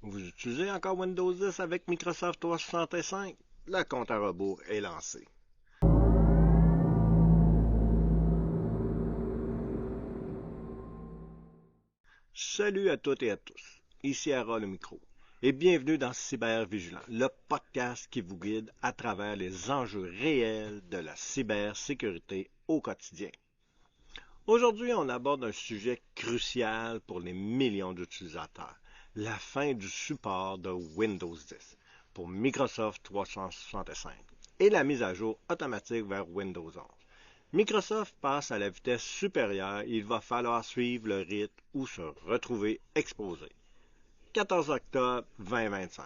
Vous utilisez encore Windows 10 avec Microsoft 365? Le compte à rebours est lancé. Salut à toutes et à tous, ici Ara le micro, et bienvenue dans Cybervigilant, le podcast qui vous guide à travers les enjeux réels de la cybersécurité au quotidien. Aujourd'hui, on aborde un sujet crucial pour les millions d'utilisateurs, la fin du support de Windows 10 pour Microsoft 365 et la mise à jour automatique vers Windows 11. Microsoft passe à la vitesse supérieure et il va falloir suivre le rythme ou se retrouver exposé. 14 octobre 2025.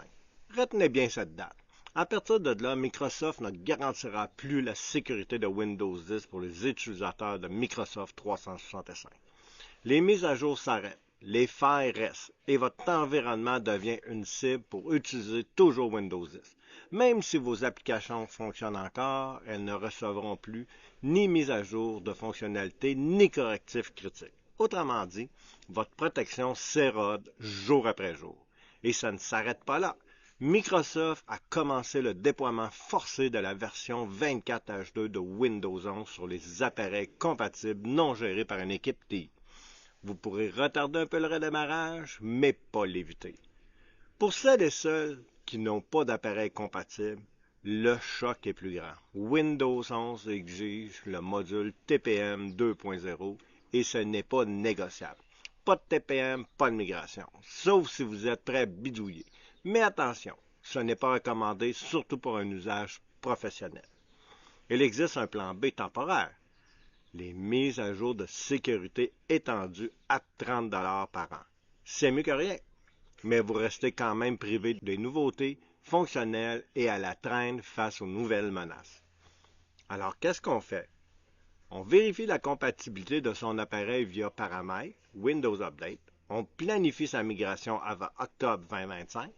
Retenez bien cette date. À partir de là, Microsoft ne garantira plus la sécurité de Windows 10 pour les utilisateurs de Microsoft 365. Les mises à jour s'arrêtent, les failles restent et votre environnement devient une cible pour utiliser toujours Windows 10. Même si vos applications fonctionnent encore, elles ne recevront plus ni mise à jour de fonctionnalités ni correctifs critiques. Autrement dit, votre protection s'érode jour après jour. Et ça ne s'arrête pas là. Microsoft a commencé le déploiement forcé de la version 24H2 de Windows 11 sur les appareils compatibles non gérés par une équipe TI. Vous pourrez retarder un peu le redémarrage, mais pas l'éviter. Pour celles et ceux qui n'ont pas d'appareil compatible, le choc est plus grand. Windows 11 exige le module TPM 2.0 et ce n'est pas négociable. Pas de TPM, pas de migration, sauf si vous êtes prêt à bidouiller. Mais attention, ce n'est pas recommandé, surtout pour un usage professionnel. Il existe un plan B temporaire. Les mises à jour de sécurité étendues à 30 $ par an. C'est mieux que rien, mais vous restez quand même privé des nouveautés fonctionnelles et à la traîne face aux nouvelles menaces. Alors, qu'est-ce qu'on fait? On vérifie la compatibilité de son appareil via paramètres, Windows Update, on planifie sa migration avant octobre 2025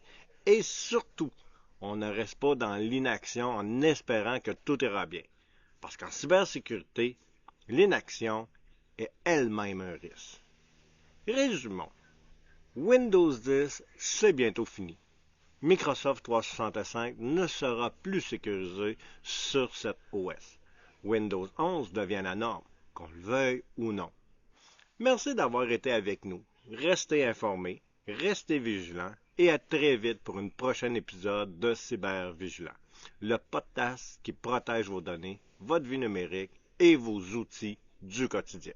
et surtout, on ne reste pas dans l'inaction en espérant que tout ira bien. Parce qu'en cybersécurité, l'inaction est elle-même un risque. Résumons. Windows 10, c'est bientôt fini. Microsoft 365 ne sera plus sécurisé sur cet OS. Windows 11 devient la norme, qu'on le veuille ou non. Merci d'avoir été avec nous. Restez informés, restez vigilants et à très vite pour un prochain épisode de Cybervigilant, le podcast qui protège vos données, votre vie numérique et vos outils du quotidien.